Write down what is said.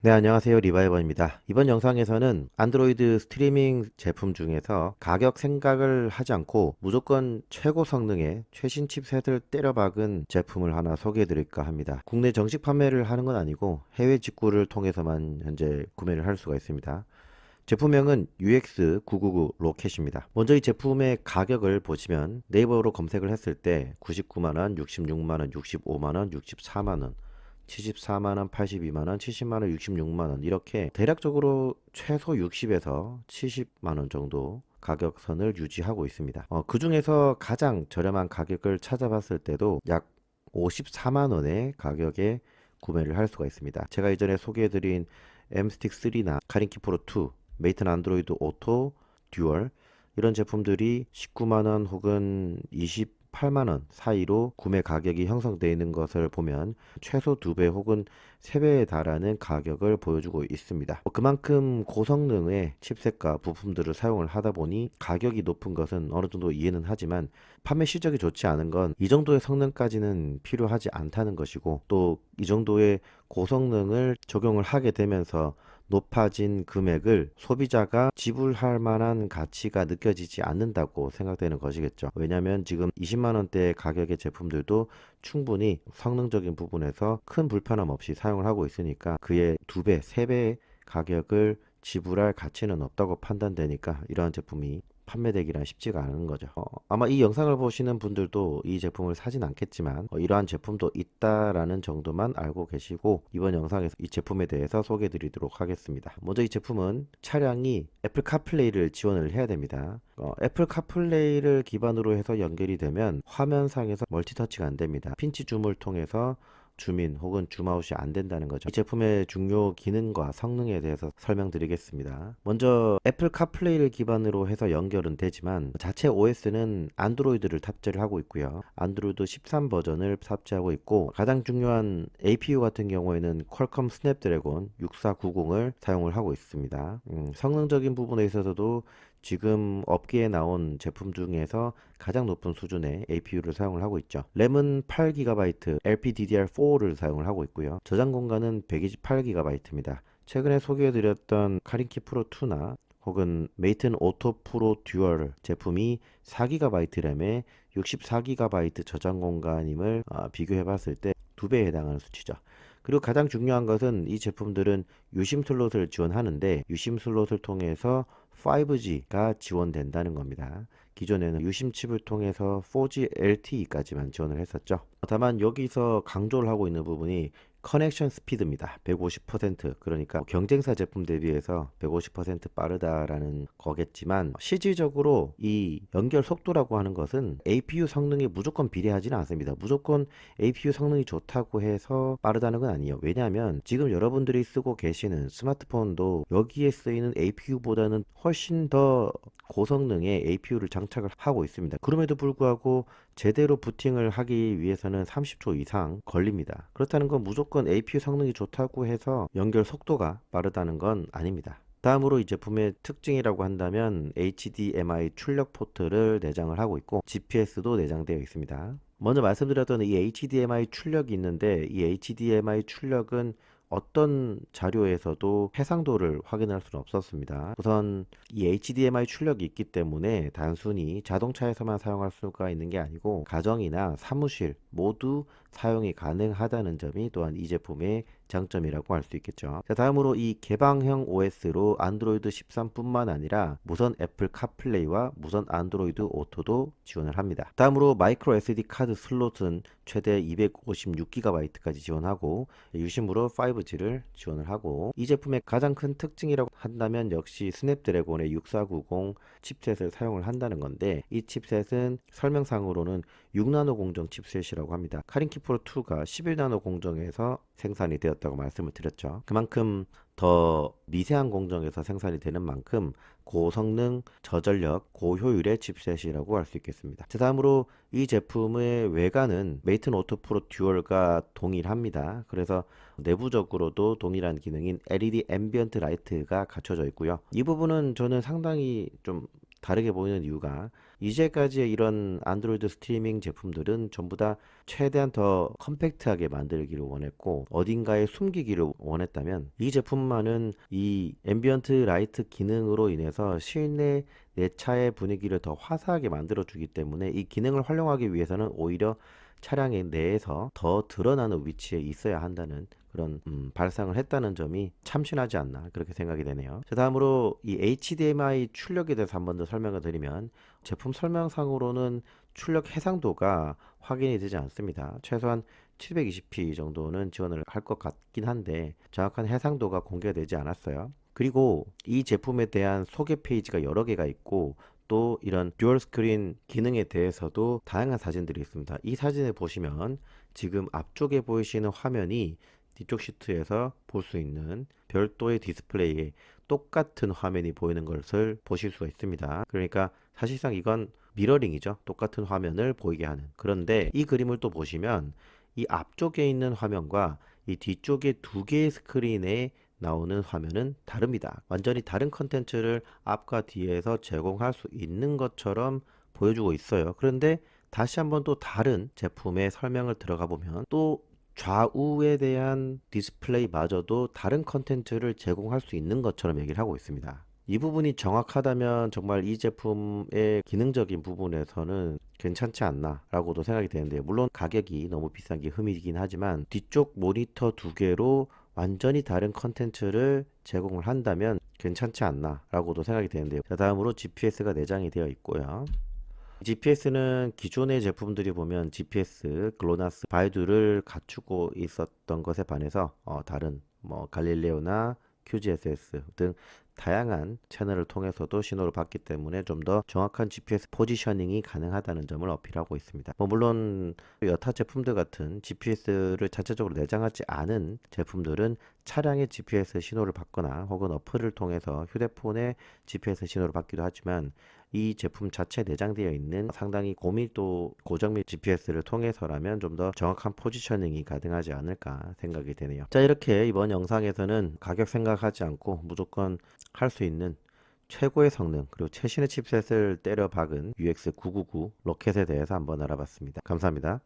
네, 안녕하세요. 리바이버입니다. 이번 영상에서는 안드로이드 스트리밍 제품 중에서 가격 생각을 하지 않고 무조건 최고 성능의 최신 칩셋을 때려박은 제품을 하나 소개해 드릴까 합니다. 국내 정식 판매를 하는 건 아니고 해외 직구를 통해서만 현재 구매를 할 수가 있습니다. 제품명은 UX999 로켓입니다. 먼저 이 제품의 가격을 보시면 네이버로 검색을 했을 때 99만원, 66만원, 65만원, 64만원 74만원, 82만원, 70만원, 66만원 이렇게 대략적으로 최소 60에서 70만원 정도 가격선을 유지하고 있습니다. 그 중에서 가장 저렴한 가격을 찾아봤을 때도 약 54만원의 가격에 구매를 할 수가 있습니다. 제가 이전에 소개해드린 M스틱 3나 카린키 프로 2, 메이튼 안드로이드 오토, 듀얼 이런 제품들이 19만원 혹은 28만원 사이로 구매 가격이 형성되어 있는 것을 보면 최소 2배 혹은 3배에 달하는 가격을 보여주고 있습니다. 그만큼 고성능의 칩셋과 부품들을 사용을 하다 보니 가격이 높은 것은 어느 정도 이해는 하지만 판매 실적이 좋지 않은 건 이 정도의 성능까지는 필요하지 않다는 것이고 또 이 정도의 고성능을 적용을 하게 되면서 높아진 금액을 소비자가 지불할 만한 가치가 느껴지지 않는다고 생각되는 것이겠죠. 왜냐하면 지금 20만 원대 가격의 제품들도 충분히 성능적인 부분에서 큰 불편함 없이 사용을 하고 있으니까 그의 2배, 3배의 가격을 지불할 가치는 없다고 판단되니까 이러한 제품이 판매되기란 쉽지가 않은 거죠. 아마 이 영상을 보시는 분들도 이 제품을 사진 않겠지만 이러한 제품도 있다라는 정도만 알고 계시고 이번 영상에서 이 제품에 대해서 소개해 드리도록 하겠습니다. 먼저 이 제품은 차량이 애플 카플레이를 지원을 해야 됩니다. 애플 카플레이를 기반으로 해서 연결이 되면 화면상에서 멀티터치가 안 됩니다. 핀치 줌을 통해서 줌인 혹은 줌아웃이 안 된다는 거죠. 이 제품의 중요 기능과 성능에 대해서 설명드리겠습니다. 먼저 애플 카플레이를 기반으로 해서 연결은 되지만 자체 OS는 안드로이드를 탑재를 하고 있고요. 안드로이드 13 버전을 탑재하고 있고 가장 중요한 APU 같은 경우에는 퀄컴 스냅드래곤 6490을 사용을 하고 있습니다. 성능적인 부분에 있어서도 지금 업계에 나온 제품 중에서 가장 높은 수준의 APU를 사용을 하고 있죠. 램은 8GB, LPDDR4를 사용을 하고 있고요. 저장 공간은 128GB입니다. 최근에 소개해드렸던 카린키 프로 2나 혹은 메이튼 오토 프로 듀얼 제품이 4GB 램에 64GB 저장 공간임을 비교해 봤을 때 2배에 해당하는 수치죠. 그리고 가장 중요한 것은 이 제품들은 유심 슬롯을 지원하는데 유심 슬롯을 통해서 5G가 지원된다는 겁니다. 기존에는 유심 칩을 통해서 4G LTE까지만 지원을 했었죠. 다만 여기서 강조를 하고 있는 부분이 커넥션 스피드입니다. 150% 그러니까 경쟁사 제품 대비해서 150% 빠르다라는 거겠지만 실질적으로 이 연결 속도라고 하는 것은 APU 성능에 무조건 비례하지는 않습니다. 무조건 APU 성능이 좋다고 해서 빠르다는 건 아니에요. 왜냐하면 지금 여러분들이 쓰고 계시는 스마트폰도 여기에 쓰이는 APU보다는 훨씬 더 고성능의 APU를 장착을 하고 있습니다. 그럼에도 불구하고 제대로 부팅을 하기 위해서는 30초 이상 걸립니다. 그렇다는 건 무조건 APU 성능이 좋다고 해서 연결 속도가 빠르다는 건 아닙니다. 다음으로 이 제품의 특징이라고 한다면 HDMI 출력 포트를 내장을 하고 있고 GPS도 내장되어 있습니다. 먼저 말씀드렸던 이 HDMI 출력이 있는데 이 HDMI 출력은 어떤 자료에서도 해상도를 확인할 수는 없었습니다. 우선 이 HDMI 출력이 있기 때문에 단순히 자동차에서만 사용할 수가 있는 게 아니고 가정이나 사무실 모두 사용이 가능하다는 점이 또한 이 제품의 장점이라고 할 수 있겠죠. 자, 다음으로 이 개방형 OS로 안드로이드 13뿐만 아니라 무선 애플 카플레이와 무선 안드로이드 오토도 지원을 합니다. 다음으로 마이크로 SD 카드 슬롯은 최대 256GB까지 지원하고 유심으로 5G를 지원을 하고 이 제품의 가장 큰 특징이라고 한다면 역시 스냅드래곤의 6490 칩셋을 사용을 한다는 건데 이 칩셋은 설명상으로는 6나노 공정 칩셋이라고 합니다. 카린키 프로 2가 11나노 공정에서 생산이 되었다고 말씀을 드렸죠. 그만큼 더 미세한 공정에서 생산이 되는 만큼 고성능, 저전력, 고효율의 칩셋이라고 할 수 있겠습니다. 자, 다음으로 이 제품의 외관은 메이튼 오토 프로 듀얼과 동일합니다. 그래서 내부적으로도 동일한 기능인 LED 앰비언트 라이트가 갖춰져 있고요. 이 부분은 저는 상당히 좀 다르게 보이는 이유가 이제까지의 이런 안드로이드 스트리밍 제품들은 전부 다 최대한 더 컴팩트하게 만들기를 원했고 어딘가에 숨기기를 원했다면, 이 제품만은 이 앰비언트 라이트 기능으로 인해서 실내 내 차의 분위기를 더 화사하게 만들어 주기 때문에 이 기능을 활용하기 위해서는 오히려 차량의 내에서 더 드러나는 위치에 있어야 한다는 그런 발상을 했다는 점이 참신하지 않나, 그렇게 생각이 되네요. 자, 다음으로 이 HDMI 출력에 대해서 한번 더 설명을 드리면, 제품 설명상으로는 출력 해상도가 확인이 되지 않습니다. 최소한 720p 정도는 지원을 할 것 같긴 한데 정확한 해상도가 공개되지 않았어요. 그리고 이 제품에 대한 소개 페이지가 여러 개가 있고, 또 이런 듀얼 스크린 기능에 대해서도 다양한 사진들이 있습니다. 이 사진을 보시면 지금 앞쪽에 보이시는 화면이 뒤쪽 시트에서 볼 수 있는 별도의 디스플레이에 똑같은 화면이 보이는 것을 보실 수가 있습니다. 그러니까 사실상 이건 미러링이죠. 똑같은 화면을 보이게 하는. 그런데 이 그림을 또 보시면 이 앞쪽에 있는 화면과 이 뒤쪽에 두 개의 스크린에 나오는 화면은 다릅니다. 완전히 다른 컨텐츠를 앞과 뒤에서 제공할 수 있는 것처럼 보여주고 있어요. 그런데 다시 한번 또 다른 제품의 설명을 들어가 보면 또 좌우에 대한 디스플레이마저도 다른 컨텐츠를 제공할 수 있는 것처럼 얘기를 하고 있습니다. 이 부분이 정확하다면 정말 이 제품의 기능적인 부분에서는 괜찮지 않나 라고도 생각이 되는데요. 물론 가격이 너무 비싼 게 흠이긴 하지만 뒤쪽 모니터 두 개로 완전히 다른 컨텐츠를 제공을 한다면 괜찮지 않나 라고도 생각이 되는데요. 자, 다음으로 GPS가 내장이 되어 있고요. GPS는 기존의 제품들이 보면 GPS, 글로나스, 바이두를 갖추고 있었던 것에 반해서 다른 뭐 갈릴레오나 QGSS 등 다양한 채널을 통해서도 신호를 받기 때문에 좀 더 정확한 GPS 포지셔닝이 가능하다는 점을 어필하고 있습니다. 물론 여타 제품들 같은 GPS를 자체적으로 내장하지 않은 제품들은 차량의 GPS 신호를 받거나 혹은 어플을 통해서 휴대폰의 GPS 신호를 받기도 하지만, 이 제품 자체 내장되어 있는 상당히 고밀도 고정밀 GPS를 통해서라면 좀 더 정확한 포지셔닝이 가능하지 않을까 생각이 되네요. 자, 이렇게 이번 영상에서는 가격 생각하지 않고 무조건 할 수 있는 최고의 성능 그리고 최신의 칩셋을 때려 박은 UX999 로켓에 대해서 한번 알아봤습니다. 감사합니다.